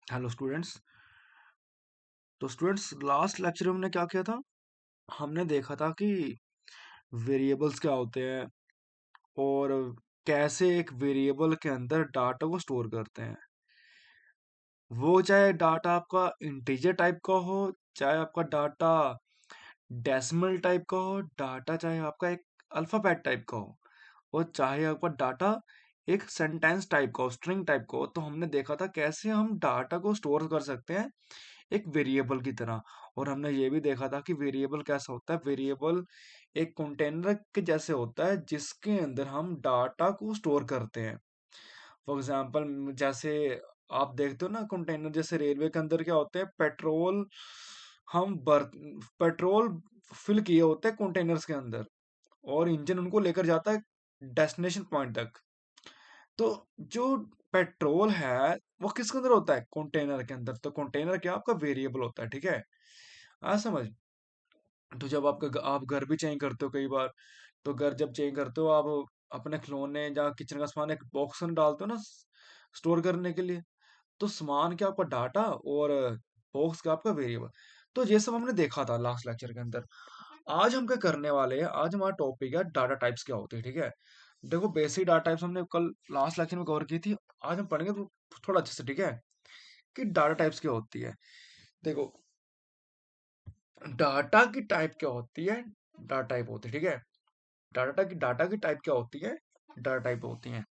Hello students. तो students last lecture में हमने क्या किया था? हमने देखा था कि वेरिएबल्स क्या होते हैं और कैसे एक वेरिएबल के अंदर डाटा को स्टोर करते हैं। वो चाहे डाटा आपका इंटीजर टाइप का हो, चाहे आपका डाटा डेसिमल टाइप का हो, डाटा चाहे आपका एक अल्फाबेट टाइप का हो, और चाहे आपका डाटा एक सेंटेंस टाइप का हो, स्ट्रिंग टाइप का हो। तो हमने देखा था कैसे हम डाटा को स्टोर कर सकते हैं एक वेरिएबल की तरह। और हमने ये भी देखा था कि वेरिएबल कैसा होता है। वेरिएबल एक कंटेनर के जैसे होता है जिसके अंदर हम डाटा को स्टोर करते हैं। फॉर एग्जांपल जैसे आप देखते हो ना, कंटेनर जैसे रेलवे के अंदर क्या होते हैं, पेट्रोल हम बर पेट्रोल फिल किए होते हैं कंटेनर्स के अंदर, और इंजन उनको लेकर जाता है डेस्टिनेशन पॉइंट तक। तो जो पेट्रोल है वो किसके अंदर होता है? कंटेनर के अंदर। तो कंटेनर क्या आपका वेरिएबल होता है, ठीक है। आ समझ। तो जब आप घर भी चेंज करते हो कई बार, तो घर जब चेंज करते हो आप अपने खिलौने या किचन का सामान एक बॉक्स में डालते हो ना, स्टोर करने के लिए। तो सामान क्या आपका डाटा, और बॉक्स का आपका वेरिएबल। तो ये सब हमने देखा था लास्ट लेक्चर के अंदर। आज हम क्या करने वाले हैं, आज हमारा टॉपिक है डाटा टाइप्स क्या होते हैं, ठीक है। देखो बेसिक डाटा टाइप्स हमने कल लास्ट लेक्चर में कवर की थी। आज हम पढ़ेंगे तो थोड़ा अच्छे से, ठीक है, कि डाटा टाइप्स क्या होती है। देखो डाटा की टाइप क्या होती है, डाटा टाइप होती है, ठीक है। डाटा की टाइप क्या होती है, डाटा टाइप होती है।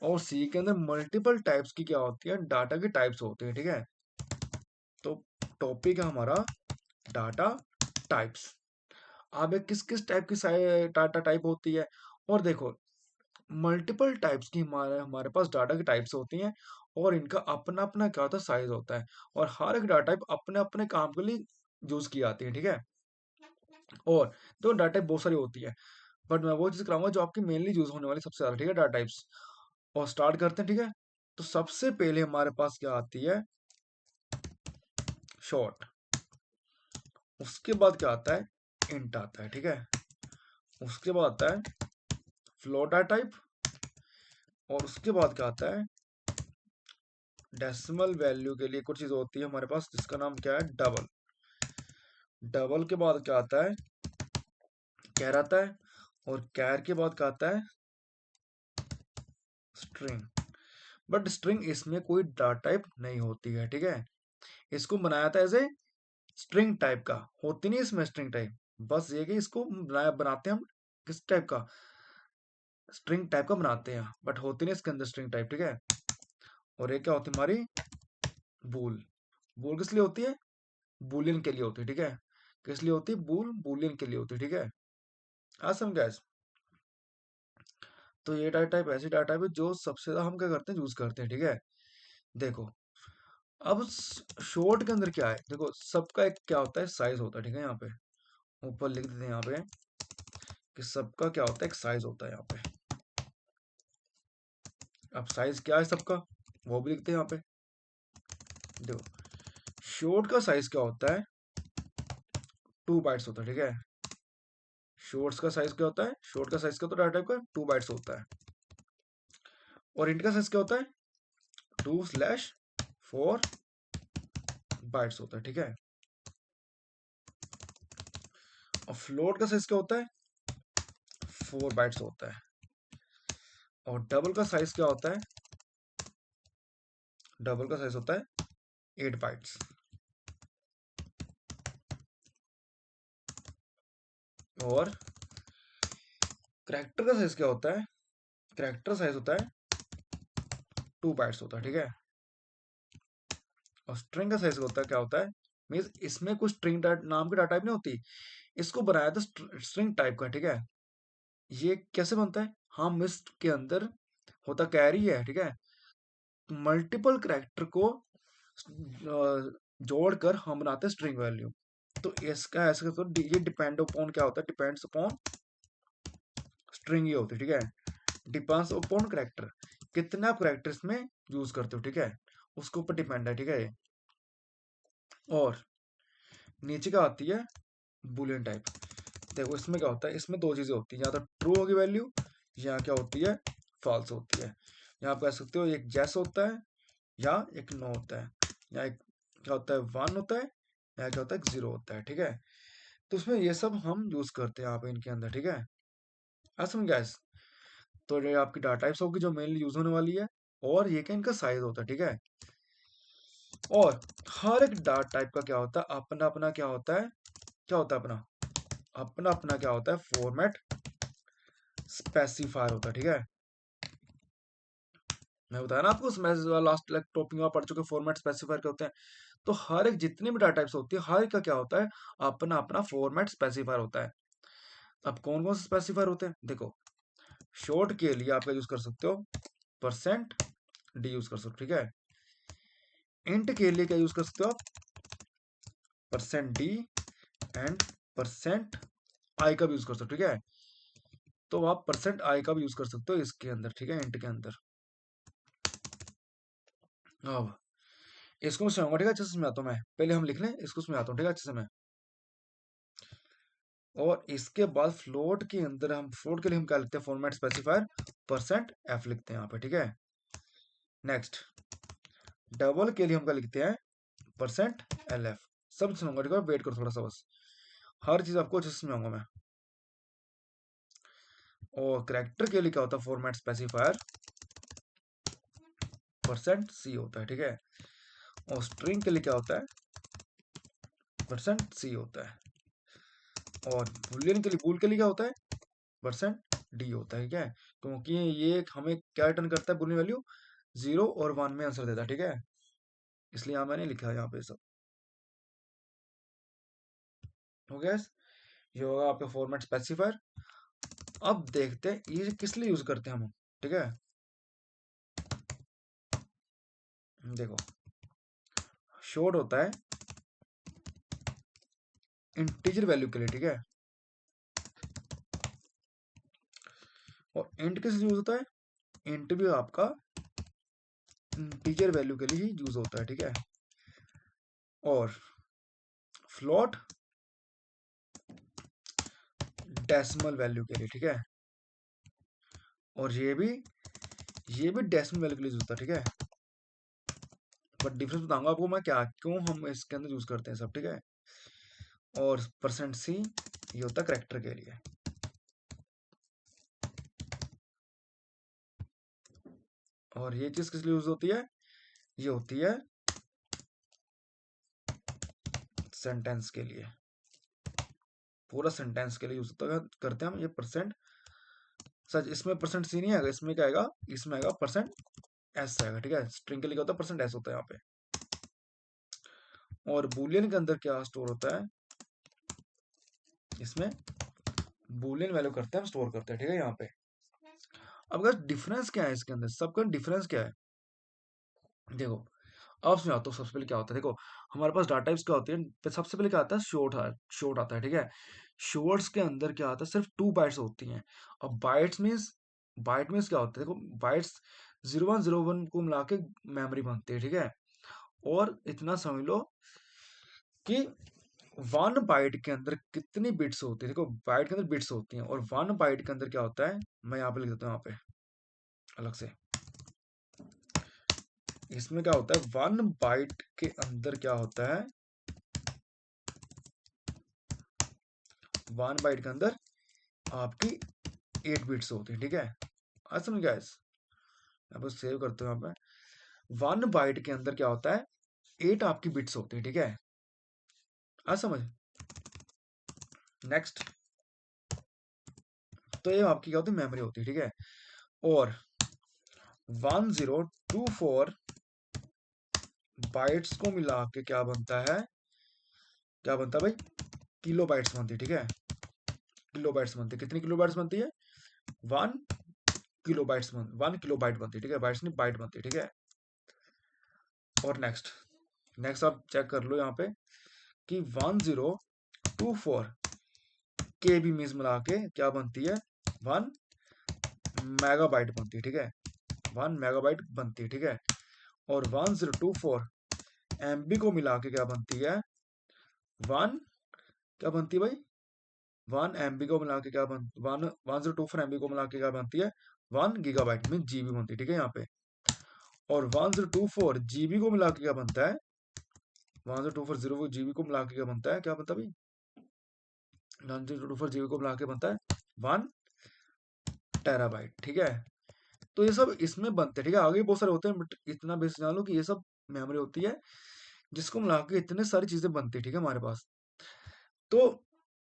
और सी के अंदर मल्टीपल टाइप्स की क्या होती है, डाटा की टाइप्स होती है, ठीक है। तो टॉपिक है हमारा डाटा टाइप्स। अब किस किस टाइप की डाटा टाइप होती है। और देखो मल्टीपल टाइप्स की हमारे हमारे पास डाटा की टाइप्स होती हैं, और इनका अपना अपना क्या होता है, साइज होता है। और हर एक डाटा टाइप अपने अपने काम के लिए यूज की जाती है, ठीक है। और तो डाटा टाइप बहुत सारी होती है, बट मैं वो चीज कराऊंगा जो आपकी मेनली यूज होने वाली सबसे ज्यादा, ठीक है, डाटा टाइप्स। और स्टार्ट करते हैं, ठीक है। तो सबसे पहले हमारे पास क्या आती है, शॉर्ट। उसके बाद क्या आता है, इंट आता है, ठीक है। उसके बाद आता है फ्लोट डाटा टाइप। और उसके बाद क्या आता है, डेसिमल वैल्यू के लिए कुछ चीज होती है हमारे पास जिसका नाम क्या है, डबल। डबल के बाद क्या आता है, कैर आता है। और कैर के बाद क्या आता है, स्ट्रिंग। बट स्ट्रिंग इसमें कोई डाटा टाइप नहीं होती है, ठीक है। इसको बनाया था एज ए स्ट्रिंग टाइप का, होती नहीं इसमें स्ट्रिंग टाइप। बस ये कि इसको बनाते हैं हम किस टाइप का, स्ट्रिंग टाइप का बनाते हैं, बट होती नहीं इसके अंदर स्ट्रिंग टाइप, ठीक है। और ये क्या होती है हमारी, बूल। बूल किस लिए होती है, बूलियन के लिए होती है, ठीक है। किस लिए होती है, बूल बूलियन के लिए होती है, ठीक है। आसम गैस। तो ये डाटा टाइप ऐसी डाटा टाइप है जो सबसे ज्यादा हम क्या करते हैं, यूज करते हैं, ठीक है। देखो अब शॉर्ट के अंदर क्या है, देखो सबका एक क्या होता है, साइज होता है, ठीक है। यहाँ पे ऊपर लिख देते हैं यहाँ पे कि सबका क्या होता है, एक साइज होता है यहाँ पे। अब साइज क्या है सबका, वो भी लिखते हैं यहाँ पे। देखो शॉर्ट का साइज क्या होता है, 2 बाइट्स होता है, ठीक है। शॉर्ट्स का साइज क्या होता है, शॉर्ट का साइज क्या होता है डाटा टाइप का, 2 बाइट्स होता है। और इंट का साइज क्या होता है, 2/4 बाइट्स होता है, ठीक है। और फ्लोट का साइज क्या होता है, 4 बाइट्स होता है। और डबल का साइज क्या होता है, डबल का साइज होता है 8 बाइट्स। और करेक्टर का साइज क्या होता है, करेक्टर साइज होता है 2 बाइट्स होता है, ठीक है। और स्ट्रिंग का साइज होता है क्या होता है, मीन्स इसमें कुछ स्ट्रिंग नाम की डाटा टाइप नहीं होती, इसको बनाया था स्ट्रिंग टाइप का, ठीक है। ये कैसे बनता है, हम मिस्ट के अंदर होता कैरी है, ठीक है। मल्टीपल करेक्टर को जोड़कर हम बनाते हैं स्ट्रिंग वैल्यू। तो इसका ऐसे तो ये डिपेंड अपॉन क्या होता है, डिपेंड्स अपॉन स्ट्रिंग ही होती है, ठीक है। डिपेंड्स अपॉन करेक्टर, कितना आप करेक्टर इसमें यूज करते हो, ठीक है, उसके ऊपर डिपेंड है, ठीक है ये। और नीचे क्या आती है, बुलियन टाइप। देखो इसमें क्या होता है, इसमें दो चीजें होती है, या तो ट्रू होगी वैल्यू, या क्या होती है, फॉल्स होती है। यहाँ आप कह सकते हो एक जैस होता है या एक नो होता है। या एक क्या होता है 1 होता है, या क्या होता है 0 होता है, ठीक है। तो उसमें ये सब हम यूज करते हैं यहाँ पे इनके अंदर, ठीक है। असम गैस, तो ये आपकी डाटा टाइप्स होगी जो मेनली यूज होने वाली है, और ये क्या इनका साइज होता है, ठीक है। और हर एक डाटा टाइप का क्या होता है, अपना अपना क्या होता है, क्या होता है अपना अपना अपना क्या होता है फॉर्मेट स्पेसिफायर होता है, ठीक है। मैं बताया ना आपको लास्ट टॉपिक में पढ़ चुके फॉर्मेट स्पेसिफायर के होते हैं। तो हर एक जितने भी डाटा टाइप्स होती है, हर एक का क्या होता है, अपना अपना फॉर्मेट स्पेसिफायर होता है। अब कौन कौन से स्पेसिफायर होते हैं, देखो। शॉर्ट के लिए आप क्या यूज कर सकते हो, परसेंट डी यूज कर सकते हो, ठीक है। इंट के लिए क्या यूज कर सकते हो आप, परसेंट डी एंड परसेंट आई का भी यूज कर सकते हो, ठीक है। तो आप परसेंट आई का भी यूज कर सकते हो इसके अंदर, ठीक है, इंट के अंदर। अब इसको मैं समझाऊंगा, ठीक है, अच्छे से समझाता हूँ मैं। पहले हम लिख लें, इसको समझाता हूँ, ठीक है, अच्छे से मैं। और इसके बाद फ्लोट के अंदर हम फ्लोट के लिए हम क्या लिखते हैं, फॉर्मेट स्पेसिफायर परसेंट एफ लिखते हैं यहाँ पे, ठीक है। नेक्स्ट, डबल के लिए हम क्या लिखते हैं, परसेंट एल एफ। सब सुनूंगा, ठीक है, वेट करो थोड़ा सा बस, हर चीज आपको अच्छे से समझाऊंगा मैं। और करेक्टर के लिए क्या होता है, फॉर्मेट स्पेसिफायर परसेंट सी होता है, ठीक है। और स्ट्रिंग के लिए क्या होता है, परसेंट सी होता है। और बुलियन के लिए, बूल के लिए क्या होता है, परसेंट डी होता है, ठीक है। क्योंकि ये हमें क्या रिटर्न करता है, बुलियन वैल्यू 0 और 1 में आंसर देता है, ठीक है। इसलिए यहाँ मैंने लिखा है यहाँ पे सब। हो गया, ये होगा आपका फॉर्मेट स्पेसिफायर। अब देखते हैं ये किस लिए यूज करते हैं हम, ठीक है। देखो, शॉर्ट होता है इंटीजर वैल्यू के लिए, ठीक है। और इंट किस लिए यूज होता है, इंट भी आपका इंटीजर वैल्यू के लिए ही यूज होता है, ठीक है। और फ्लोट डेसिमल वैल्यू के लिए, ठीक है। और ये भी डेसिमल वैल्यू के लिए यूज होता है, ठीक है। बट डिफरेंस बताऊंगा आपको मैं, क्या क्यों हम इसके अंदर यूज करते हैं सब, ठीक है। और परसेंट सी ये होता है करेक्टर के लिए। और ये चीज किस लिए यूज होती है, ये होती है सेंटेंस के लिए, पूरा सेंटेंस के लिए यूज होता है, करते हैं हम ये परसेंट। सच इसमें परसेंट सी नहीं आएगा, इसमें क्या आएगा, इसमें आएगा परसेंट एस आएगा, ठीक है। स्ट्रिंग के लिए क्या होता है, परसेंट एस होता है यहाँ पे। और बुलियन के अंदर क्या स्टोर होता है, इसमें बुलियन वैल्यू करते हैं हम, स्टोर करते हैं, ठीक है, यहाँ पे। अब अगर डिफरेंस क्या है इसके अंदर, सबका डिफरेंस क्या है, देखो। अब समझाता हूँ, सबसे पहले क्या होता है, देखो। हमारे पास डाटा टाइप्स क्या होती है, सबसे पहले क्या आता है, शॉर्ट आता है, ठीक है। शॉर्ट्स के अंदर क्या आता है, सिर्फ 2 बाइट्स होती हैं। अब बाइट मीन्स क्या होता है, देखो, बाइट्स 0101 को मिला के मेमोरी बनती है, ठीक है। और इतना समझ लो कि 1 बाइट के अंदर कितनी बिट्स होती है, देखो, बाइट के अंदर बिट्स होती हैं, और 1 बाइट के अंदर क्या होता है, मैं यहाँ पे लिख देता हूँ, यहाँ पे अलग से। इसमें क्या होता है, 1 बाइट के अंदर क्या होता है, 1 बाइट के अंदर आपकी 8 बिट्स होती है, ठीक है। आज समझ गया, मैं बस सेव करते हूँ यहाँ पे। 1 बाइट के अंदर क्या होता है, 8 आपकी बिट्स होती है, ठीक है। आज समझ। नेक्स्ट, तो ये आपकी क्या होती है, मेमोरी होती है, ठीक है। और 1024 बाइट्स को मिला के क्या बनता है, क्या बनता है भाई, किलो बाइट्स बनती है, ठीक है। किलो बाइट्स बनती है, कितनी किलो बाइट्स बनती है, 1 किलो बाइट बनती है, ठीक है। बाइट्स नहीं, बाइट बनती है, ठीक है। और नेक्स्ट, आप चेक कर लो यहाँ पे कि 1024 के भी मीन्स मिला के क्या बनती है, 1 मेगाबाइट बनती है, ठीक है। 1 मेगाबाइट बनती है, ठीक है। और 1024 MB को मिला के क्या बनती है, वन क्या बनती है भाई, 1 MB को मिला के क्या बन 1024 MB को मिला के क्या बनती है, 1 गीगाबाइट मीन जीबी बनती है, ठीक है यहाँ पे। और 1024 जीबी को मिला के क्या बनता है, 1024 जीबी को मिला के क्या बनता है, क्या बनता है भाई, 1024 जीबी को मिला के बनता है 1 टेराबाइट। ठीक है, तो ये सब इसमें बनते हैं। ठीक है, आगे भी बहुत सारे होते हैं, बट इतना बेस जान लो कि ये सब मेमोरी होती है जिसको मिला के इतने सारी चीजें बनती है। ठीक है, हमारे पास तो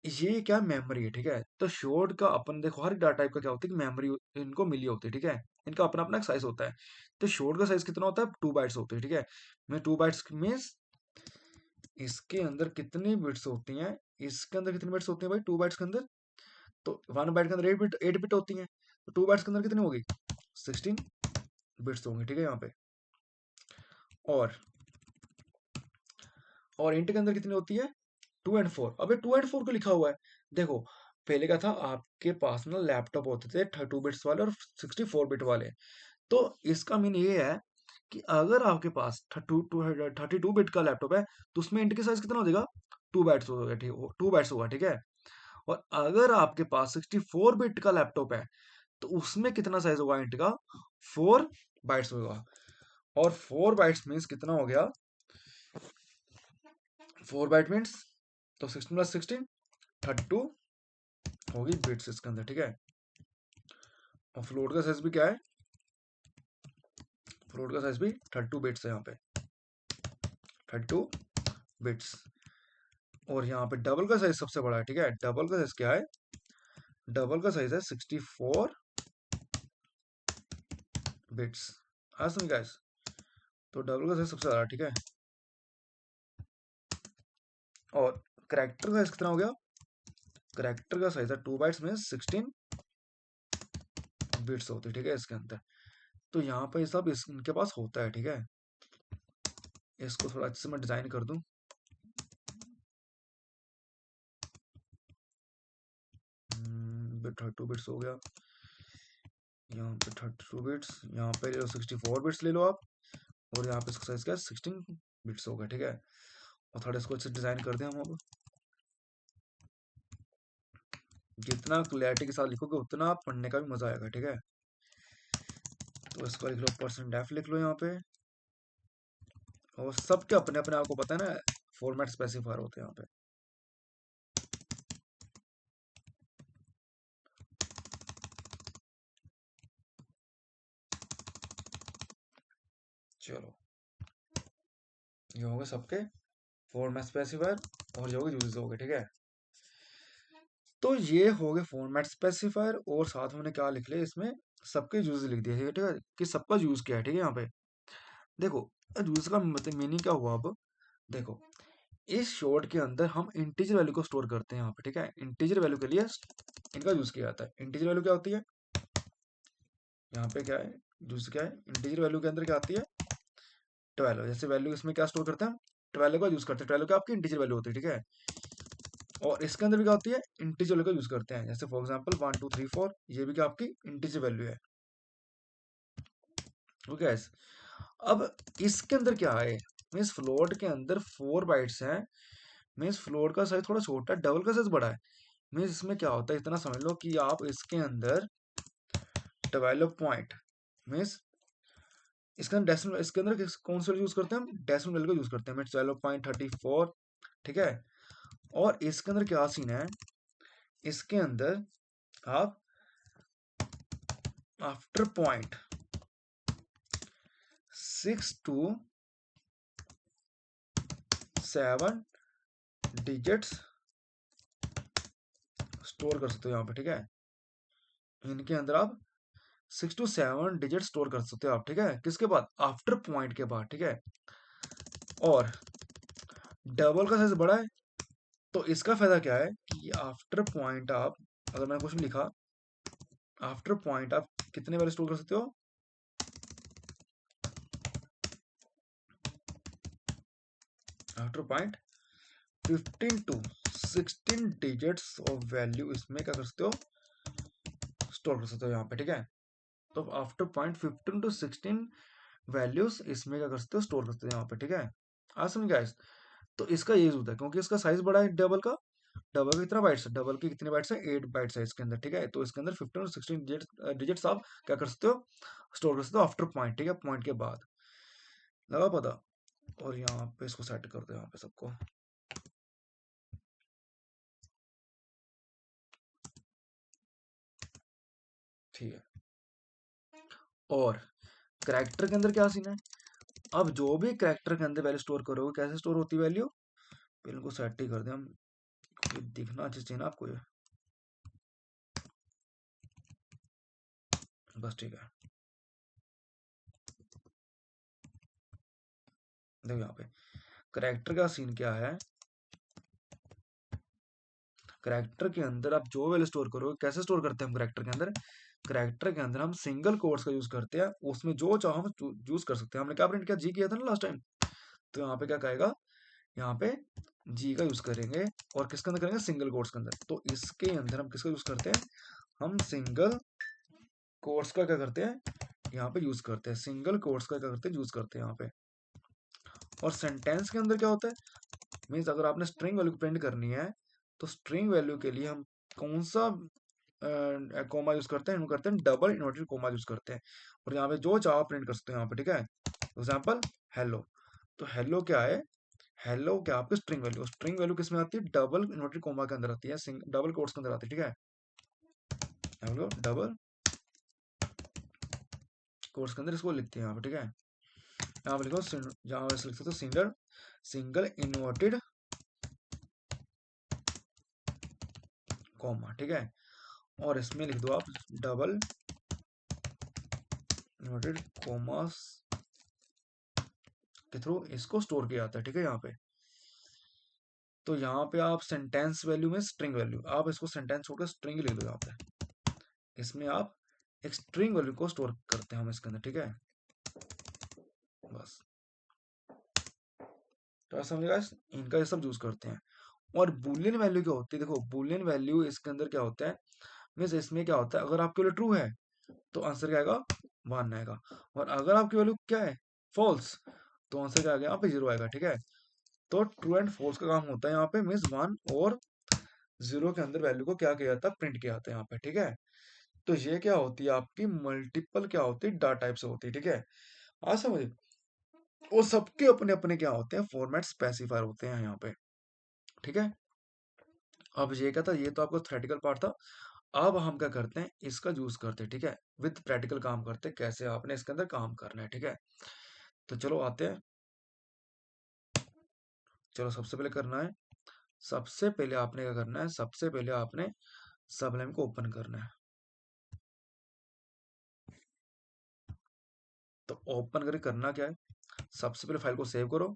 ये क्या मेमोरी है। ठीक है, तो शॉर्ट का अपन देखो, हर डाटा टाइप का क्या होता है कि मेमोरी इनको मिली होती है। ठीक है, इनका अपना अपना एक साइज होता है। तो शॉर्ट का साइज कितना होता है, 2 बाइट्स होते हैं। ठीक है, मैं 2 बाइट्स मीन्स इसके अंदर कितनी बिट्स होती हैं, इसके अंदर कितनी बिट्स होती हैं भाई 2 बाइट्स के अंदर, तो 1 बाइट के अंदर 8 बिट होती हैं, तो 2 बाइट्स के अंदर कितनी होगी, 16 बिट्स होंगी। ठीक है, यहाँ पे और इंट के अंदर कितनी होती है, 2 और 4। अबे 2 और 4 को लिखा हुआ है, देखो पहले क्या था, आपके पास ना लैपटॉप होते थे 32 बिट्स वाले और 64 बिट वाले। तो इसका मीन ये है कि अगर आपके पास 32 बिट का लैपटॉप है तो उसमें इंट की साइज कितना हो जाएगा, 2 बाइट्स होगा। ठीक, 2 बाइट्स होगा। ठीक है, और अगर आपके पास 64 बिट का लैपटॉप है तो उसमें कितना साइज होगा इंट का, 4 बाइट्स होगा। और 4 बाइट्स मीन्स कितना हो गया, 4 बाइट मीन्स तो 16 + 16 32 होगी बिट्स इसके अंदर। ठीक है, और फ्लोट का साइज भी क्या है, फ्लोट का साइज भी 32 बिट्स है, यहाँ पे 32 बिट्स। और यहाँ पे डबल का साइज सबसे बड़ा है। ठीक है, डबल का साइज क्या है, डबल का साइज है 64 बिट्स। हाँ सुन गाइस, तो डबल का साइज सबसे ज्यादा। ठीक है, और करेक्टर का साइज कितना हो गया, करेक्टर का साइज है 2 बाइट्स में 16 बिट्स होती है। ठीक है, इसके अंदर तो यहाँ पे सब इनके पास होता है। ठीक है, इसको थोड़ा अच्छे से मैं डिजाइन कर दूं, 32 बिट्स हो गया, यहाँ पे 32 बिट्स, यहाँ पे ले लो 64 बिट्स ले लो आप, और यहाँ पे इसका साइज क्या है, 16 बिट्स हो गया। ठीक है, और थोड़ा इसको अच्छे डिजाइन कर दें हम अब, जितना क्लैरिटी के साथ लिखोगे उतना आप पढ़ने का भी मजा आएगा। ठीक है, तो इसको लिख लो %f लिख लो यहाँ पे, और सबके अपने अपने आपको पता है ना फॉर्मेट स्पेसिफायर होते हैं यहाँ पे। चलो, ये हो गए सबके फॉर्मेट स्पेसिफायर, और ये हो गए यूजेस हो गए। ठीक है, तो ये हो गए फॉर्मेट स्पेसिफायर, और साथ में मैंने क्या लिख लिया इसमें, सबके यूजेस लिख दिए। ठीक है, कि सबका यूज क्या है। ठीक है, यहाँ पे देखो यूज का मतलब मीनिंग क्या हुआ अब, देखो इस शॉर्ट के अंदर हम इंटीजर वैल्यू को स्टोर करते हैं यहाँ पे। ठीक है, इंटीजर वैल्यू के लिए इनका यूज किया जाता है। इंटीजर वैल्यू क्या होती है, यहाँ पे क्या है, यूज क्या है, इंटीजर वैल्यू के अंदर क्या आती है, 12। जैसे वैल्यू इसमें क्या स्टोर करते हैं हम, 12 का यूज करते हैं, 12 का आपकी इंटीजर वैल्यू होती है। ठीक है, और इसके अंदर भी क्या होती है, इंटीजर वैल्यू का यूज करते हैं। जैसे फॉर एग्जांपल 1 2 3 4, ये भी क्या आपकी इंटीजर वैल्यू है। ओके गाइस, अब इसके अंदर क्या है, मीन्स फ्लोट के अंदर 4 बाइट्स हैं, मीन्स फ्लोट का साइज थोड़ा छोटा है, डबल का साइज बड़ा है। मीन्स इसमें क्या होता है, इतना समझ लो कि आप इसके अंदर 12 पॉइंट, मीन्स इसके अंदर डेसिमल, इसके अंदर कौन सा यूज करते हैं हम, डेसिमल वैल्यू का यूज करते हैं, मीन्स 12.34। ठीक है, और इसके अंदर क्या सीन है, इसके अंदर आप after point 6 to 7 digits store कर सकते हो यहाँ पे। ठीक है, इनके अंदर आप 6 to 7 डिजिट स्टोर कर सकते हो आप। ठीक है, किसके बाद, आफ्टर पॉइंट के बाद। ठीक है, और डबल का साइज बड़ा है, तो इसका फायदा क्या है कि आफ्टर पॉइंट आप, अगर मैंने कुछ लिखा, आफ्टर पॉइंट आप कितने वैल्यू स्टोर कर सकते हो, after point 15 to 16 digits of value इसमें क्या कर सकते हो, स्टोर कर सकते हो यहाँ पे। ठीक है, तो आफ्टर पॉइंट 15 to 16 वैल्यूज इसमें क्या कर सकते हो, स्टोर कर सकते हो यहाँ पे। ठीक है, आज समझ गाइस, तो इसका यूज होता है क्योंकि इसका साइज बड़ा है डबल का। डबल का कितना बाइट्स है, डबल के कितने बाइट्स है, 8 बाइट्स है इसके अंदर। ठीक है, तो इसके अंदर 15 और 16 डिजिट्स आप क्या कर सकते हो, स्टोर कर सकते हो आफ्टर पॉइंट। ठीक है, पॉइंट के बाद, लगा पता। और यहाँ पे इसको सेट कर दो, यहाँ पे सबको। ठीक है। और करेक्टर के अंदर क्या सीन है, अब जो भी करेक्टर के अंदर वैल्यू स्टोर करोगे, कैसे स्टोर होती है वैल्यू, पहले इनको सेट ही कर दें हम, ये दिखना अच्छी चाहिए ना आपको ये, बस ठीक है। देखो यहाँ पे करेक्टर का सीन क्या है, करेक्टर के अंदर आप जो वैल्यू स्टोर करोगे, कैसे स्टोर करते हैं हम करेक्टर के अंदर, करेक्टर के अंदर हम सिंगल कोट्स का यूज करते हैं, उसमें जो चाहो हम यूज कर सकते हैं। हमने क्या प्रिंट किया, जी किया था ना लास्ट टाइम, तो यहाँ पे क्या कहेगा, यहाँ पे जी का यूज करेंगे, और किसके अंदर करेंगे, सिंगल कोट्स के अंदर। तो इसके अंदर हम किसका यूज करते हैं, हम सिंगल कोट्स का क्या करते हैं, यहाँ पे यूज करते हैं, सिंगल कोट्स का क्या करते हैं, यूज करते हैं यहाँ पे। और सेंटेंस के अंदर क्या होता है, मीन्स अगर आपने स्ट्रिंग वैल्यू प्रिंट करनी है, तो स्ट्रिंग वैल्यू के लिए हम कौन सा कोमा यूज करते हैं, हम करते हैं डबल इन्वर्टेड कोमा यूज करते हैं, और यहाँ पे जो चाहो प्रिंट कर सकते हैं यहाँ पे, ठीक है। एग्जाम्पल हेलो, तो हेलो क्या है, हेलो क्या आपकी स्ट्रिंग वैल्यू, स्ट्रिंग वैल्यू किस में आती है, डबल इन्वर्टेड कोमा के अंदर आती है, डबल कोट्स के अंदर आती है, ठीक है। डबल कोट्स के अंदर इसको लिखते हैं यहाँ पे, ठीक है। यहाँ पे लिखो, जहाँ पे लिख सकते हो सिंगल, सिंगल इन्वर्टेड कॉमा, ठीक है। और इसमें लिख दो आप डबल इन्वर्टेड कॉमास के थ्रू इसको स्टोर किया जाता है, ठीक है यहाँ पे। तो यहाँ पे आप सेंटेंस वैल्यू में स्ट्रिंग वैल्यू, आप इसको सेंटेंस छोड़कर स्ट्रिंग लिख दो यहाँ पे, इसमें आप एक स्ट्रिंग वैल्यू को स्टोर करते हैं हम इसके अंदर, ठीक है। बस तो समझेगा, इनका ये सब यूज करते हैं। और बुलियन वैल्यू क्या होती है, देखो बुलियन वैल्यू इसके अंदर क्या होता है, मीन्स इसमें क्या होता है, अगर आपके लिए ट्रू है तो आंसर क्या आएगा, 1 आएगा, और अगर आपकी वैल्यू क्या है, फॉल्स, तो आंसर क्या आएगा, यहाँ पे 0 आएगा, ठीक है। तो ट्रू एंड फॉल्स का काम होता है यहाँ पे, मीन्स 1 और 0 के अंदर वैल्यू को क्या किया जाता है, प्रिंट किया जाता है यहाँ पे, ठीक है। तो ये क्या होती है आपकी मल्टीपल क्या होती है, डाटा टाइप से होती है, ठीक है। आज समझे, वो सबके अपने अपने क्या होते हैं, फॉर्मेट स्पेसिफायर होते हैं यहाँ पे, ठीक है। अब ये क्या था, ये तो आपका थ्योरेटिकल पार्ट था। अब हम क्या करते हैं, इसका यूज करते हैं, ठीक है, विद प्रैक्टिकल काम करते हैं, कैसे आपने इसके अंदर काम करना है, ठीक है। तो चलो आते हैं, चलो सबसे पहले करना है, सबसे पहले आपने क्या करना है, सबसे पहले आपने सबलाइन को ओपन करना है। तो ओपन करके करना क्या है, सबसे पहले फाइल को सेव करो,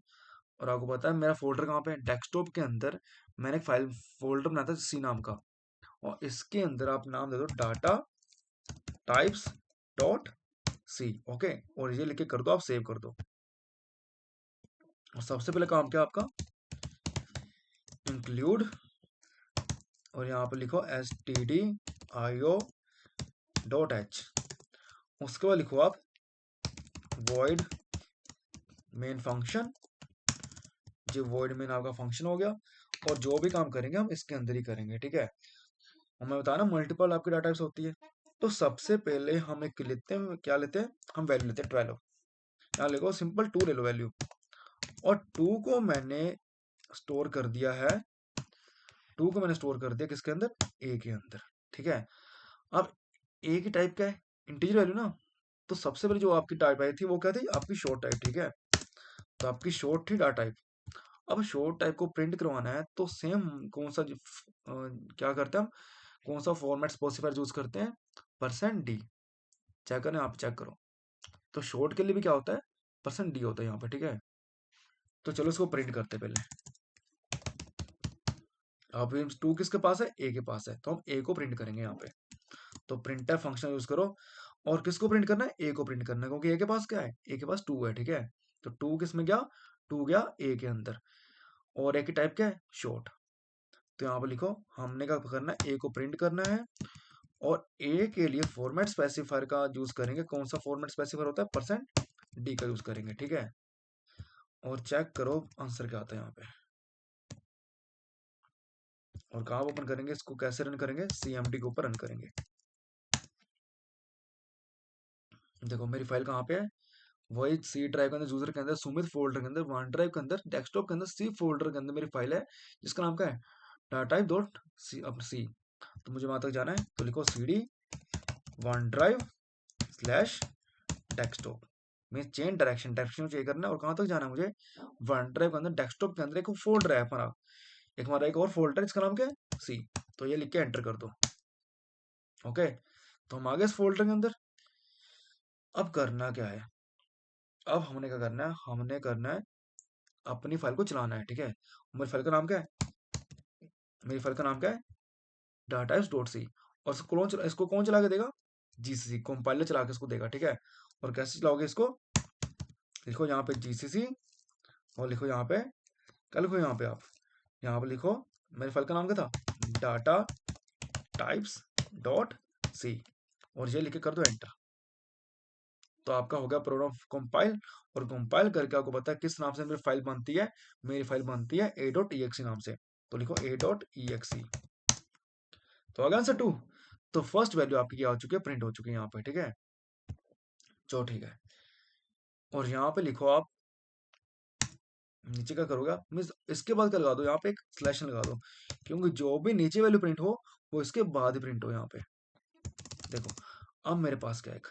और आपको पता है मेरा फोल्डर कहाँ पे है, डेस्कटॉप के अंदर मैंने एक फाइल फोल्डर बनाया था सी नाम का, और इसके अंदर आप नाम दे दो data types dot C, okay, और ये लिख के कर दो, आप सेव कर दो। और सबसे पहले काम क्या आपका, इंक्लूड, और यहाँ पे लिखो stdio डॉट h, उसके बाद लिखो आप void मेन फंक्शन, जो void मेन आपका फंक्शन हो गया, और जो भी काम करेंगे हम इसके अंदर ही करेंगे, ठीक है। हमें बताना मल्टीपल आपकी डाटा टाइप्स होती है। तो सबसे पहले हम एक लेते हैं, क्या लेते हैं, हम वैल्यू लेते हैं 12, यहाँ लिखो सिंपल 2 ले लो वैल्यू, और 2 को मैंने स्टोर कर दिया है, 2 को मैंने स्टोर कर दिया किसके अंदर, ए के अंदर, ठीक है। अब ए की टाइप क्या है, इंटीजर वैल्यू ना, तो सबसे पहले जो आपकी टाइप आई थी वो क्या थी, आपकी शॉर्ट टाइप, ठीक है। तो आपकी शॉर्ट थी डाटा टाइप। अब शॉर्ट टाइप को प्रिंट करवाना है, तो सेम कौन सा क्या करते हैं हम, कौन सा फॉर्मेट स्पेसिफायर यूज करते हैं, %d, चेक करें, आप चेक करो। तो शॉर्ट के लिए भी क्या होता है, %d होता है यहाँ पे, ठीक है। तो चलो इसको प्रिंट करते हैं पहले। अब 2 किसके पास है, ए के पास है, तो हम ए को प्रिंट करेंगे यहाँ पे। तो प्रिंटर फंक्शन यूज करो, और किसको प्रिंट करना है, ए को प्रिंट करना है, क्योंकि ए के पास क्या है, ए के पास 2 है, ठीक है। तो 2 किस में गया, 2 गया ए के अंदर, और ए की टाइप क्या है, शॉर्ट। तो यहाँ पे लिखो हमने क्या करना है, ए को प्रिंट करना है, और ए के लिए फॉर्मेट स्पेसिफायर का यूज करेंगे, कौन सा फॉर्मेट स्पेसिफायर होता है, %d का यूज करेंगे, ठीक है। और चेक करो आंसर क्या आता है यहाँ पे। और कहाँ ओपन करेंगे, इसको कैसे रन करेंगे, CMD के ऊपर रन करेंगे। देखो मेरी फाइल कहाँ पे है, वही सी ड्राइव के अंदर, यूजर के अंदर, सुमित फोल्डर के अंदर, वन ड्राइव के अंदर, डेस्कटॉप के अंदर, सी फोल्डर के अंदर मेरी फाइल है जिसका नाम क्या है, डाटा टाइप डॉट सी, अब सी। तो मुझे वहां तक जाना है तो लिखो C D OneDrive slash desktop में चेंज डायरेक्शन चेंज करना है। और कहाँ तक जाना है मुझे, वन ड्राइव के अंदर डेस्कटॉप के अंदर एक फोल्डर है हमारा, एक हमारा एक और फोल्डर है जिसका नाम क्या है, सी। तो ये लिख के एंटर कर दो। ओके, तो हम आ गए इस फोल्डर के अंदर। अब करना क्या है, अब हमने क्या करना है, हमने करना है अपनी फाइल को चलाना है, ठीक है। मेरी फाइल का नाम क्या है, मेरी फाइल का नाम क्या है, डाटा डॉट सी। और इसको कौन चला के देगा, जीसीसी कंपाइलर चला के इसको देगा, ठीक है। और कैसे चलाओगे इसको, लिखो यहाँ पे जीसीसी, और लिखो यहाँ पे, क्या लिखो यहाँ पे आप, यहाँ पे लिखो मेरी फाइल का नाम क्या था, डाटा टाइप्स डॉट सी, और ये लिख के कर दो एंटर। तो आपका हो गया प्रोग्राम कंपाइल। और कंपाइल करके आपको पता है किस नाम से मेरी फाइल बनती है, मेरी फाइल बनती है a डॉट exe नाम से। तो लिखो a डॉट exe। तो आ गया आंसर 2। तो फर्स्ट वैल्यू आपकी क्या हो चुकी है, प्रिंट हो चुकी है यहाँ पे, ठीक है। चलो ठीक है, और यहाँ पे लिखो आप नीचे क्या करोगे आप, मीन्स इसके बाद क्या लगा दो, यहाँ पे एक स्लैश लगा दो, क्योंकि जो भी नीचे वैल्यू प्रिंट हो वो इसके बाद ही प्रिंट हो। यहाँ पे देखो, अब मेरे पास क्या है,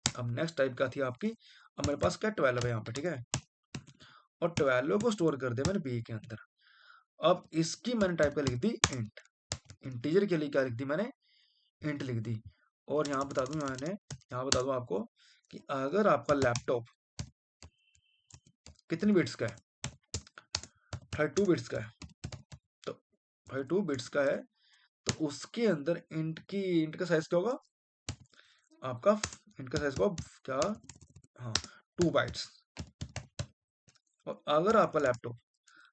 अब नेक्स्ट टाइप क्या थी आपकी, अब मेरे पास क्या 12 है यहाँ पे, ठीक है। और 12 को स्टोर कर दिया मैंने बी के अंदर। अब इसकी मैंने टाइप कर लिख दी इंट, इंटीजर के लिए क्या लिख दी मैंने, इंट लिख दी। और यहाँ बता दूं, मैंने यहाँ बता दूं आपको कि अगर आपका लैपटॉप कितनी बिट्स का है, 32 बिट्स का है, तो 32 बिट्स का है, तो उसके अंदर इंट का साइज क्या होगा आपका, इंट का साइज होगा क्या, हाँ 2 बाइट्स। और अगर आपका लैपटॉप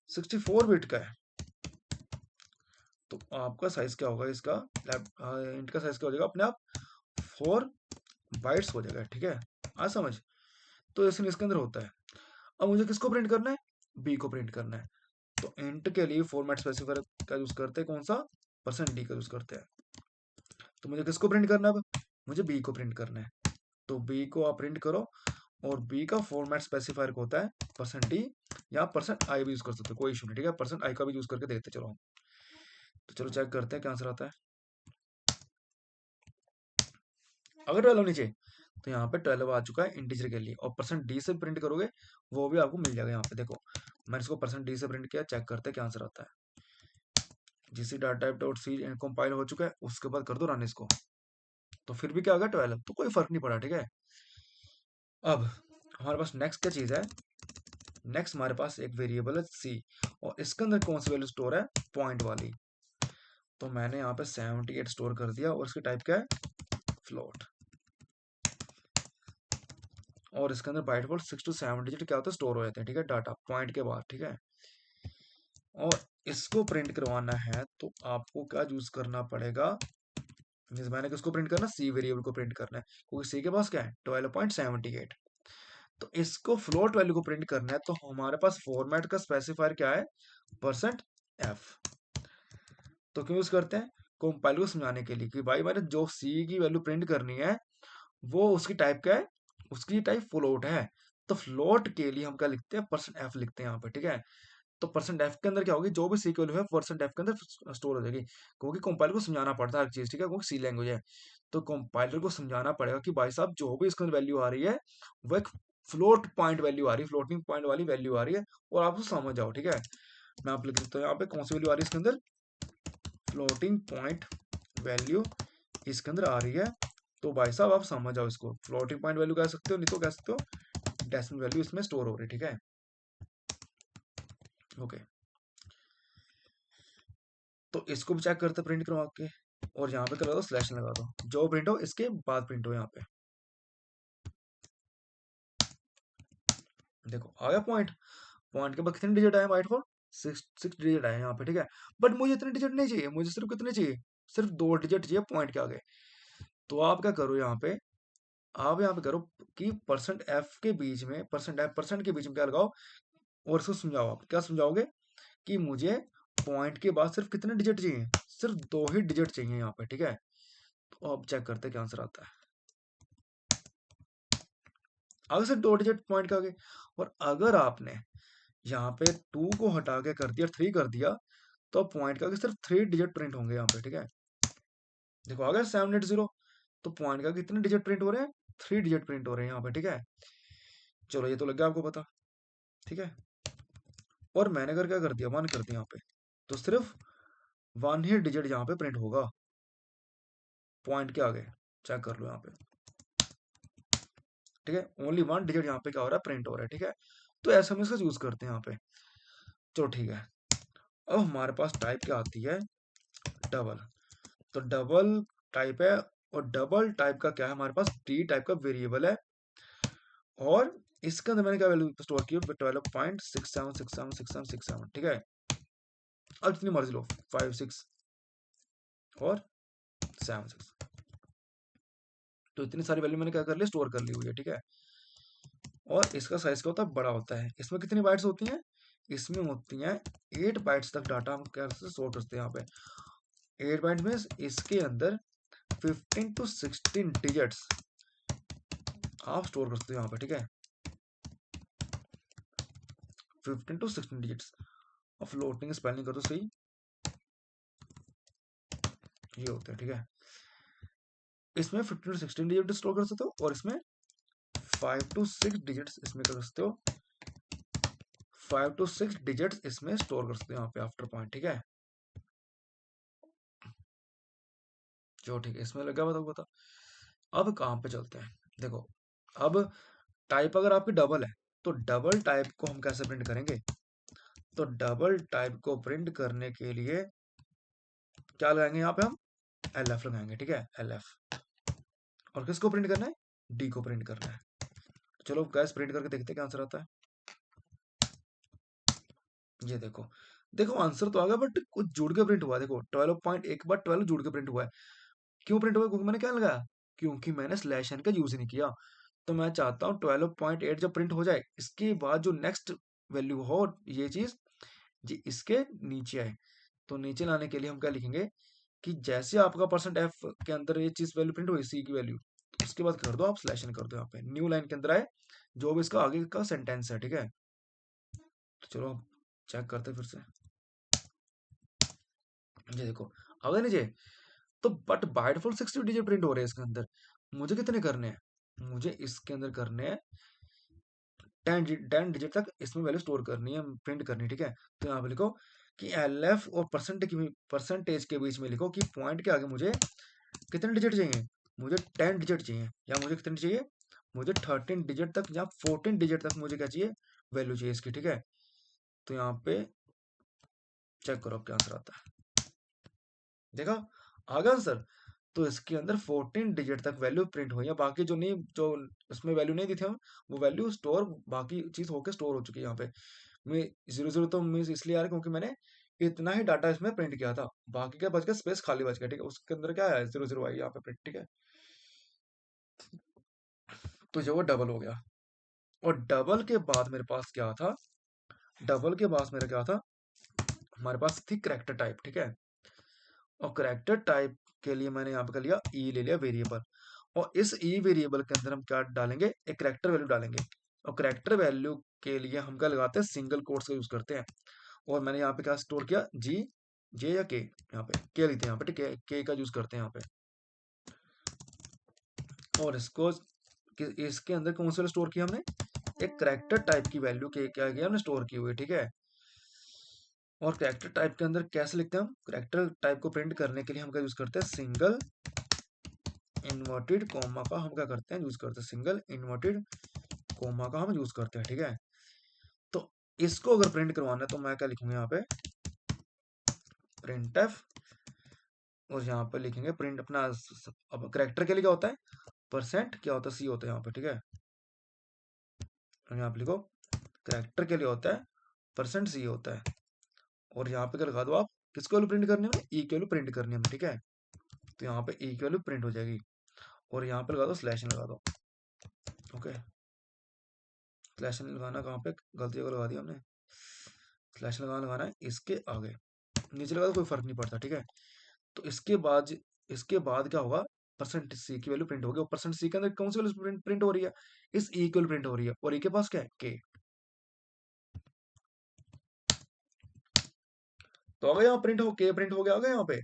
64 बिट का है, तो आपका साइज क्या होगा इसका, इंट का साइज क्या हो जाएगा अपने आप, 4 बाइट्स हो जाएगा, ठीक है। आ समझ, तो ऐसे इसके अंदर होता है। अब मुझे किसको प्रिंट करना है, बी को प्रिंट करना है। तो इंट के लिए फॉर्मेट स्पेसिफायर का यूज करते हैं, कौन सा, %d का यूज करते हैं। तो मुझे किसको प्रिंट करना है, मुझे बी को प्रिंट करना है। तो बी को आप प्रिंट करो, और बी का फॉर्मेट स्पेसिफायर होता है %d, या %i भी यूज कर सकते हो, कोई इशू नहीं, ठीक है। %i का भी यूज करके देखते चलो हम। तो चलो चेक करते हैं क्या आंसर आता है। अगर 12 नीचे, तो यहाँ पे 12 आ चुका है इंटीजर के लिए, और %d से प्रिंट करोगे वो भी आपको मिल जाएगा। यहाँ पे देखो मैंने इसको %d से प्रिंट किया, चेक करते हैं क्या आंसर आता है। GC data type dot C compile हो चुका है, उसके बाद कर दो रन इसको। तो फिर भी क्या आ गया 12, तो कोई फर्क नहीं पड़ा, ठीक है। अब हमारे पास नेक्स्ट क्या चीज है, नेक्स्ट हमारे पास एक वेरिएबल है सी, और इसके अंदर कौन सी वैल्यू स्टोर है, पॉइंट वाली। तो मैंने यहाँ पे 78 स्टोर कर दिया, और इसकी टाइप क्या है, फ्लोट। और इसके अंदर बाइट फॉल्ट 6 to 7 डिजिट क्या होता है, स्टोर हो जाते हैं, ठीक है, डाटा पॉइंट के बाद, ठीक है। और इसको प्रिंट करवाना है तो आपको क्या यूज करना पड़ेगा, मैंने किसको प्रिंट करना, सी वेरिएबल को प्रिंट करना है, क्योंकि सी के पास क्या है 12.78। तो इसको फ्लोट वैल्यू को प्रिंट करना है, तो हमारे पास फॉर्मेट का स्पेसिफायर क्या है, %f। तो क्यों यूज करते हैं, कंपाइलर को समझाने के लिए कि भाई मैंने जो सी की वैल्यू प्रिंट करनी है वो उसकी टाइप क्या है, उसकी टाइप फ्लोट है। तो फ्लोट के लिए हम क्या लिखते हैं, %f लिखते हैं यहाँ पे, ठीक है। तो %f के अंदर क्या होगी, जो भी सी की वैल्यू है %f के अंदर स्टोर हो जाएगी, क्योंकि कंपाइलर को समझाना पड़ता है हर चीज, ठीक है, क्योंकि सी लैंग्वेज है। तो कंपाइलर को समझाना पड़ेगा कि भाई साहब जो भी इसके अंदर वैल्यू आ रही है वो एक फ्लोट पॉइंट वैल्यू आ रही है, फ्लोटिंग पॉइंट वाली वैल्यू आ रही है, और आप उसको समझ जाओ, ठीक है। मैं आप लिख देता हूँ यहाँ पे कौन सी वैल्यू आ रही है इसके अंदर, फ्लोटिंग पॉइंट वैल्यू इसके अंदर आ रही है। तो भाई साहब आप समझ जाओ, इसको फ्लोटिंग पॉइंट वैल्यू कह सकते हो, नहीं तो कह सकते हो डेसिमल वैल्यू इसमें स्टोर हो रही है, ठीक है। ओके, तो इसको भी चेक करते प्रिंट करवा के, और यहाँ पे क्या लगा दो, स्लैश लगा दो, जो प्रिंट हो इसके बाद प्रिंट हो। यहाँ पे देखो आ गया पॉइंट, पॉइंट के बाद कितने डिजिट आए बाइट फॉर, 6 डिजिट आए यहाँ पे, ठीक है। बट मुझे इतने डिजिट नहीं चाहिए, मुझे सिर्फ कितने चाहिए, सिर्फ 2 डिजिट चाहिए पॉइंट के आगे। तो आप क्या करो यहाँ पे, आप यहाँ पे करो कि %f के बीच में, परसेंट के बीच में क्या लगाओ, और इसको समझाओ। आप क्या समझाओगे कि मुझे पॉइंट के बाद सिर्फ कितने डिजिट चाहिए, सिर्फ 2 ही डिजिट चाहिए यहाँ पे, ठीक है। तो अब चेक करते हैं क्या आंसर आता है। आगे से 2 डिजिट पॉइंट के आगे। और अगर आपने यहाँ पे 2 को हटा के कर दिया 3 कर दिया, तो पॉइंट के आगे सिर्फ 3 डिजिट प्रिंट होंगे यहाँ पे, ठीक है। देखो आ गया 780, तो पॉइंट का कितने डिजिट प्रिंट हो रहे हैं, 3 डिजिट प्रिंट हो रहे हैं यहाँ पे, ठीक है। चलो ये तो लग गया आपको पता, ठीक है। और मैंने कर क्या कर दिया, 1 कर दिया यहाँ पे, तो सिर्फ 1 ही डिजिट यहाँ पे प्रिंट होगा पॉइंट के आगे, चेक कर लो यहाँ पे, ठीक है। ओनली 1 डिजिट यहाँ पे क्या हो रहा है, प्रिंट हो रहा है, ठीक है। तो ऐसा हम इसका यूज करते हैं यहाँ पे। चलो ठीक है। अब हमारे पास टाइप क्या आती है, डबल। तो डबल टाइप है, और डबल टाइप का क्या है, हमारे पास डी टाइप का वेरिएबल है, और इसके अंदर मैंने क्या वैल्यू स्टोर की, 12.67676767, ठीक है। अब जितनी मर्जी लो, 5 6 और 7 6, तो इतनी सारी वैल्यू मैंने क्या कर ली, स्टोर कर ली हुई है, ठीक है। और इसका साइज क्या होता है, बड़ा होता है। इसमें कितनी बाइट्स होती हैं, इसमें होती हैं 8 बाइट्स तक डाटा हम क्या स्टोर करते हैं यहाँ पे। 8 बाइट में इसके अंदर 15 to 16 डिजिट्स आप स्टोर कर सकते हो यहाँ पे, ठीक है। 15 to 16 डिजिट्स। और फ्लोटिंग स्पेलिंग कर दो सही, ये होते हैं, ठीक है। इसमें 15 to 16 डिजिट स्टोर कर सकते हो, और इसमें 5 to 6 डिजिट्स इसमें कर सकते हो, 5 to 6 डिजिट्स इसमें स्टोर कर सकते हो यहाँ पे आफ्टर पॉइंट, ठीक है। जो ठीक है, इसमें लगा बताओ बता। अब कहाँ पे चलते हैं, देखो। अब टाइप अगर आपकी डबल है, तो डबल टाइप को हम कैसे प्रिंट करेंगे, तो डबल टाइप को प्रिंट करने के लिए क्या लगाएंगे, यहाँ पे हम LF लगाएंगे, ठीक है, LF। और किसको प्रिंट करना है, डी को प्रिंट करना है। चलो गैस प्रिंट करके देखते हैं क्या आंसर आता है। ये देखो, देखो आंसर तो आ गया, बट कुछ जुड़ के प्रिंट हुआ है। देखो 12 एक बार 12 जुड़ के प्रिंट हुआ है। क्यों प्रिंट हुआ है, क्योंकि मैंने क्या लगाया, क्योंकि मैंने स्लैश एन का यूज नहीं किया। तो मैं चाहता हूँ 12.8 जब प्रिंट हो जाए, इसके बाद जो नेक्स्ट वैल्यू हो, ये चीज जी इसके नीचे आए। तो नीचे लाने के लिए हम क्या लिखेंगे, कि जैसे आपका परसेंट एफ के अंदर ये चीज वैल्यू प्रिंट हुई, सी की वैल्यू, उसके बाद कर दो आप स्लैश एन कर दो यहाँ पे, न्यू लाइन के अंदर आए जो भी इसका आगे का सेंटेंस है, ठीक है। तो चलो चेक करते हैं फिर से। ये देखो अगर नीचे, तो but by default 60 digit print हो रहे हैं इसके अंदर। मुझे कितने करने हैं, मुझे इसके अंदर करने हैं 10 डिजिट तक इसमें वैल्यू स्टोर करनी है, प्रिंट करनी है, ठीक है। तो यहाँ पे लिखो कि LF और परसेंटेज के बीच में लिखो कि पॉइंट के आगे मुझे कितने डिजिट चाहिए, मुझे 10 डिजिट चाहिए, या मुझे कितने चाहिए, मुझे 13 डिजिट तक या 14 डिजिट तक मुझे क्या चाहिए, वैल्यू चाहिए इसकी, ठीक है। तो यहाँ पे चेक करो क्या आंसर आता है, देखा आ गया आंसर। तो इसके अंदर 14 डिजिट तक वैल्यू प्रिंट हुई है, बाकी जो नहीं, जो इसमें वैल्यू नहीं दी थी हम, वो वैल्यू स्टोर, बाकी चीज होके स्टोर हो चुकी है यहाँ पे। मैं 0 0 तो मीन्स इसलिए आ रहा है क्योंकि मैंने इतना ही डाटा इसमें प्रिंट किया था, बाकी क्या बच गया, स्पेस खाली बच गया, ठीक है। उसके अंदर क्या है, 0 0 आई यहाँ पे प्रिंट, ठीक है। तो जो वो डबल हो गया। और डबल के बाद मेरे पास क्या था, डबल के बाद मेरा क्या था, हमारे पास थी करेक्टर टाइप, ठीक है। और करेक्टर टाइप के लिए मैंने यहाँ पे कर लिया ई ले लिया वेरिएबल। और इस ई वेरिएबल के अंदर हम क्या डालेंगे, एक करेक्टर वैल्यू डालेंगे। और करेक्टर वैल्यू के लिए हम क्या लगाते हैं, सिंगल कोट्स का यूज करते हैं। और मैंने यहाँ पे क्या स्टोर किया, जी जे या के, यहाँ पे के लिखते हैं, यहाँ पे के का यूज करते हैं यहाँ पे। और इसको इसके अंदर कौन सा स्टोर किया हमने, एक करेक्टर टाइप की वैल्यू के क्या किया हमने, स्टोर की हुई है, ठीक है। और करेक्टर टाइप के अंदर कैसे लिखते हैं हम, करेक्टर टाइप को प्रिंट करने के लिए हम क्या यूज करते हैं, सिंगल इन्वर्टेड कोमा का हम क्या करते हैं, यूज करते हैं, सिंगल इन्वर्टेड कोमा का हम यूज करते हैं, ठीक है। तो इसको अगर प्रिंट करवाना है तो मैं क्या लिखूंगा यहाँ पे, प्रिंट एफ। और यहाँ पे लिखेंगे प्रिंट अपना, अब करेक्टर के लिए क्या होता है, परसेंट क्या होता है, सी होता है यहाँ पे, ठीक है। यहाँ पे लिखो करेक्टर के लिए होता है परसेंट सी होता है। और यहाँ पे क्या लगा दो आप, किसको वैल्यू प्रिंट करनी है, ई की वैल्यू प्रिंट करनी है, ठीक है। तो यहाँ पे ई की वैल्यू प्रिंट हो जाएगी। और यहाँ पे लगा दो स्लैश लगा दो, ओके। स्लैश लगाना कहाँ पे, गलती को लगा दिया हमने, स्लैश लगाना है इसके आगे, नीचे लगा दो कोई फर्क नहीं पड़ता, ठीक है। तो इसके बाद क्या होगा, परसेंट सी की वैल्यू प्रिंट होगी, और परसेंट सी के अंदर कौन सी वैल्यू प्रिंट हो रही है, इस ई की वैल्यू प्रिंट हो रही है, और ई के पास क्या है, के। तो अगर यहाँ प्रिंट हो, के प्रिंट हो गया, आ गया यहाँ पे,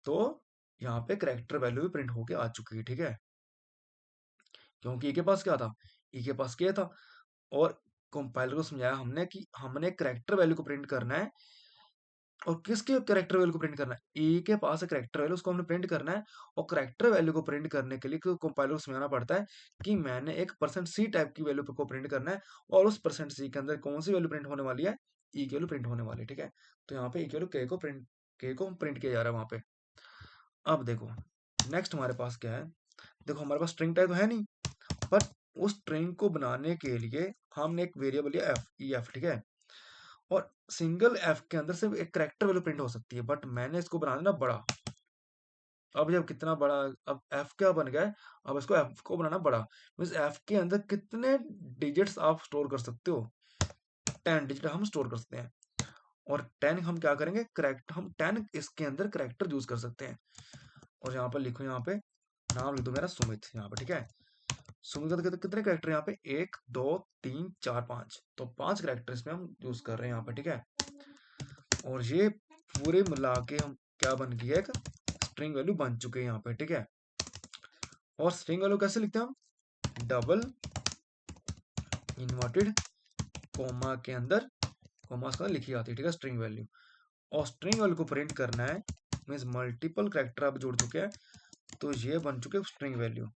तो यहाँ पे करेक्टर वैल्यू भी प्रिंट होके आ चुकी है, ठीक है, क्योंकि ई के पास क्या था, ई के पास के था। और कंपाइलर को समझाया हमने कि हमने करेक्टर वैल्यू को प्रिंट करना है, और किसके करेक्टर वैल्यू को प्रिंट करना है, ई के पास करेक्टर वैल्यू, उसको हमने प्रिंट करना है। और करेक्टर वैल्यू को प्रिंट करने के लिए कंपाइलर को समझाना पड़ता है कि मैंने एक परसेंट सी टाइप की वैल्यू को प्रिंट करना है, और उस परसेंट सी के अंदर कौन सी वैल्यू प्रिंट होने वाली है, ई की वैल्यू प्रिंट होने वाली है, ठीक है। तो यहाँ पे ई की वैल्यू के को प्रिंट किया जा रहा है वहां पे। अब देखो नेक्स्ट हमारे पास क्या है, देखो हमारे पास स्ट्रिंग टाइप तो है नहीं, पर उस स्ट्रिंग को बनाने के लिए हमने एक वेरिएबल लिया एफ, ई एफ, ठीक है। और सिंगल एफ के अंदर सिर्फ एक करेक्टर वैल्यू प्रिंट हो सकती है, बट मैंने इसको बना देना बड़ा। अब जब कितना बड़ा, अब एफ क्या बन गया है, अब इसको एफ को बनाना बड़ा, मीन्स एफ के अंदर कितने डिजिट्स आप स्टोर कर सकते हो, 10 डिजिट हम स्टोर कर सकते हैं। और 10 हम क्या करेंगे, करेक्ट, हम 10 इसके अंदर करेक्टर यूज कर सकते हैं। और यहाँ पर लिखो, यहाँ पे नाम लिख दो मेरा सुमित, यहाँ पे, ठीक है। सुमित का तो कितने करेक्टर यहाँ पे, 1 2 3 4 5, तो 5 करेक्टर इसमें हम यूज कर रहे हैं यहाँ पे, ठीक है। और ये पूरे मिला के हम क्या बन गया, एक स्ट्रिंग वैल्यू बन चुके हैं यहाँ पे, ठीक है। और स्ट्रिंग वैल्यू कैसे लिखते हैं हम, डबल इन्वर्टेड कोमा के अंदर, कोमा के अंदर लिखी जाती है, ठीक है, स्ट्रिंग वैल्यू। और स्ट्रिंग वैल्यू को प्रिंट करना है, मीन्स मल्टीपल करेक्टर आप जोड़ चुके हैं, तो ये बन चुके स्ट्रिंग वैल्यू।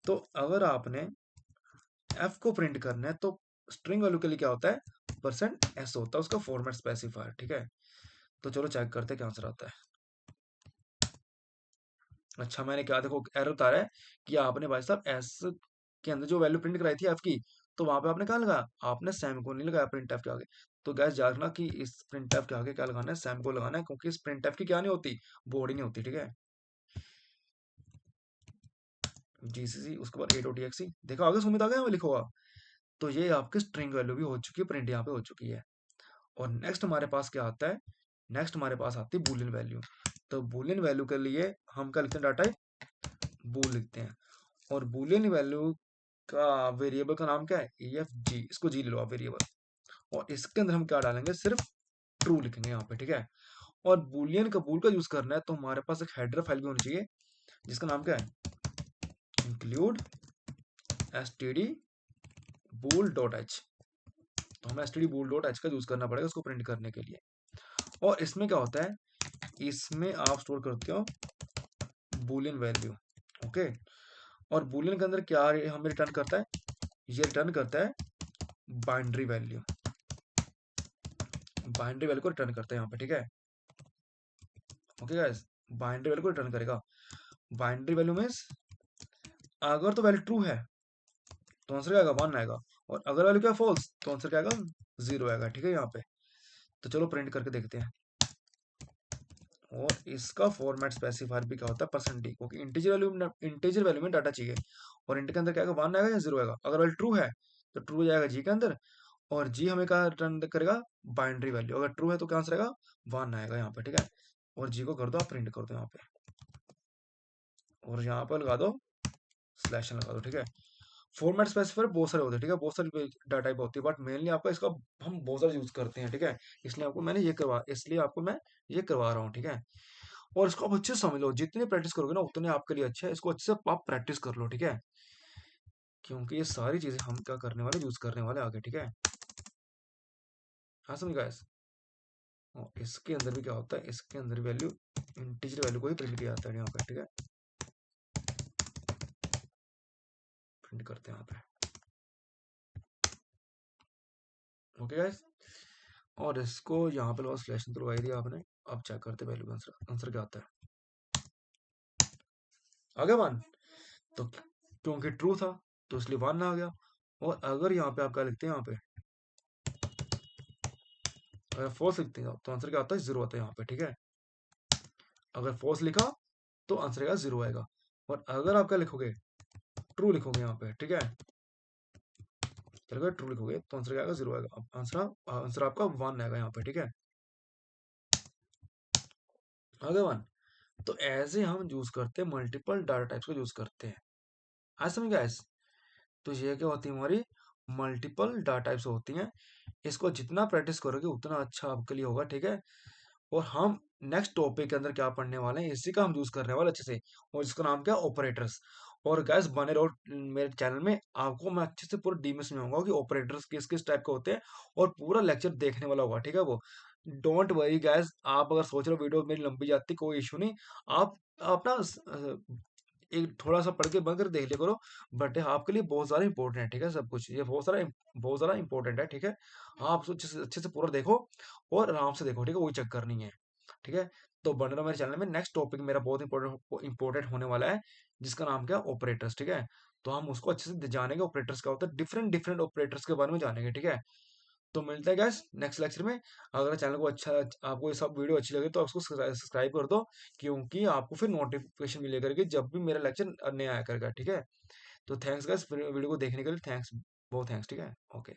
तो अगर आपने एफ को प्रिंट करना है, तो स्ट्रिंग वैल्यू के लिए क्या होता है, परसेंट एस होता है उसका फॉर्मेट स्पेसिफायर, ठीक है। तो चलो चेक करते हैं क्या आंसर आता है। अच्छा, मैंने क्या, देखो एरर बता रहा है कि आपने भाई साहब एस के अंदर जो वैल्यू प्रिंट कराई थी एफ की, तो वहां पे आपने कहा लगाया, आपने सेमीकोलन नहीं लगाया प्रिंट एफ के आगे। तो गैस याद रखना कि इस प्रिंट एफ के आगे क्या लगाना है, सेमीकोलन लगाना है, क्योंकि इस प्रिंट एफ की क्या नहीं होती, बॉडी नहीं होती, ठीक है। जीसीसी उसके बाद a.exe, देखो आगे सुमित आ गया लिखा हुआ। तो ये आपकी स्ट्रिंग वैल्यू भी हो चुकी है, प्रिंट यहाँ पे हो चुकी है। और नेक्स्ट हमारे पास क्या आता है, नेक्स्ट हमारे पास आती है बूलियन वैल्यू। तो बूलियन वैल्यू के लिए हम क्या लिखते हैं, डाटा बूल लिखते हैं। और बूलियन वैल्यू का वेरिएबल का नाम क्या है, ई एफ जी, इसको जी ले लो आप वेरिएबल। और इसके अंदर हम क्या डालेंगे, सिर्फ ट्रू लिखेंगे यहाँ पे, ठीक है। और बूलियन का बूल का यूज करना है, तो हमारे पास एक हेडर फाइल भी होनी चाहिए, जिसका नाम क्या है, इंक्लूड std bool.h। तो हमें std bool.h का यूज करना पड़ेगा उसको प्रिंट करने के लिए। और इसमें क्या होता है, इसमें आप स्टोर करते हो बूलियन वैल्यू, ओके। और बूलियन के अंदर क्या हमें रिटर्न करता है, ये रिटर्न करता है बाइनरी वैल्यू, बाइनरी वैल्यू को रिटर्न करता है यहाँ पे, ठीक है। ओके गाइस, बाइनरी वैल्यू को रिटर्न करेगा। बाइनरी वैल्यू मीन्स अगर तो वैल्यू ट्रू है तो आंसर क्या आएगा, 1 आएगा। और अगर वैल्यू क्या फॉल्स, तो आंसर क्या आएगा, 0 आएगा, ठीक है यहाँ पे। तो चलो प्रिंट करके देखते हैं। और इसका फॉर्मेट स्पेसिफायर भी क्या होता है, परसेंट डी, क्योंकि इंटीजर वैल्यू में डाटा चाहिए। और इंट के अंदर क्या आएगा, 1 आएगा या 0 आएगा। अगर वैल्यू ट्रू है तो ट्रू जाएगा जी के अंदर, और जी हमें क्या रिटर्न करेगा, बाइनरी वैल्यू। अगर ट्रू है तो क्या आंसर आएगा, 1 आएगा यहाँ पे, ठीक है। और जी को कर दो आप, प्रिंट कर दो यहाँ पे, और यहाँ पर लगा दो स्लैश लगा दो, ठीक है। फॉर्मेट स्पेसिफायर बहुत सारे होते हैं, ठीक है, बहुत सारी डाटा टाइप होती है, बट मेनली आपका इसका हम बहुत सारे यूज करते हैं, ठीक है। इसलिए आपको मैं ये करवा रहा हूँ, ठीक है। और इसको आप अच्छे से समझ लो, जितनी प्रैक्टिस करोगे ना उतने आपके लिए अच्छा है, इसको अच्छे से आप प्रैक्टिस कर लो, ठीक है। क्योंकि ये सारी चीजें हम क्या करने वाले, यूज करने वाले आगे, ठीक है। हाँ समझ गए। और इसके अंदर भी क्या होता है, इसके अंदर वैल्यू इंटीजर वैल्यू को ही प्रिंट किया जाता है यहाँ पर, ठीक है। प्रिंट करते हैं यहाँ पे, ओके गाइस। और इसको यहाँ पे लो स्लैश तो लगाई दिया आपने। अब चेक करते वैल्यू आंसर, आंसर क्या आता है, आ गया 1। तो क्योंकि ट्रू था तो इसलिए 1 आ गया। और अगर यहाँ पे आप क्या लिखते हैं, यहाँ पे अगर फॉल्स लिखते हैं तो आंसर क्या आता है, 0 आता है यहाँ पे, ठीक है। अगर फॉल्स लिखा तो आंसर आएगा 0 आएगा। और अगर आप क्या लिखोगे, ट्रू लिखोगे यहाँ पे, ठीक है, चलो ट्रू लिखोगे तो आंसर क्या आएगा, 0 आएगा। अब आंसर आपका 1 आएगा यहाँ पे, ठीक है। आ गया 1। तो ऐसे हम यूज करते हैं, मल्टीपल डाटा टाइप्स को यूज करते हैं। आज समझ गए? तो ये क्या होती है हमारी मल्टीपल डाटा टाइप्स होती हैं। इसको जितना प्रैक्टिस करोगे उतना अच्छा आपके लिए होगा, ठीक है। और हम नेक्स्ट टॉपिक के अंदर क्या पढ़ने वाले हैं, इसी का हम यूज करने वाले अच्छे से, और जिसका नाम क्या है, ऑपरेटर्स। और गैस बने रहो मेरे चैनल में, आपको मैं अच्छे से पूरा डीप में समझाऊंगा कि ऑपरेटर्स किस किस टाइप के होते हैं, और पूरा लेक्चर देखने वाला होगा, ठीक है। वो डोंट वरी गैस, आप अगर सोच रहे हो वीडियो मेरी लंबी जाती कोई इशू नहीं। आप अपना एक थोड़ा सा पढ़ के बंद कर देख लिया करो, बट आपके लिए बहुत ज़्यादा इंपॉर्टेंट है, ठीक है। सब कुछ ये बहुत ज़्यादा इंपॉर्टेंट है, ठीक है। आप उसको अच्छे से पूरा देखो, और आराम से देखो, ठीक है, कोई चक्कर नहीं है, ठीक है। तो बने रहो मेरे चैनल में, नेक्स्ट टॉपिक मेरा बहुत इंपॉर्टेंट होने वाला है, जिसका नाम क्या है, ऑपरेटर्स, ठीक है। तो हम उसको अच्छे से जानेंगे, ऑपरेटर्स क्या होता है, डिफरेंट डिफरेंट ऑपरेटर्स के बारे में जानेंगे, ठीक है। तो मिलते हैं गाइस नेक्स्ट लेक्चर में। अगर चैनल को अच्छा, आपको ये सब वीडियो अच्छी लगे तो उसको सब्सक्राइब कर दो, क्योंकि आपको फिर नोटिफिकेशन मिले करेगी जब भी मेरा लेक्चर नया आया करेगा, ठीक है। तो थैंक्स गाइस वीडियो को देखने के लिए, थैंक्स, बहुत थैंक्स, ठीक है। ओके।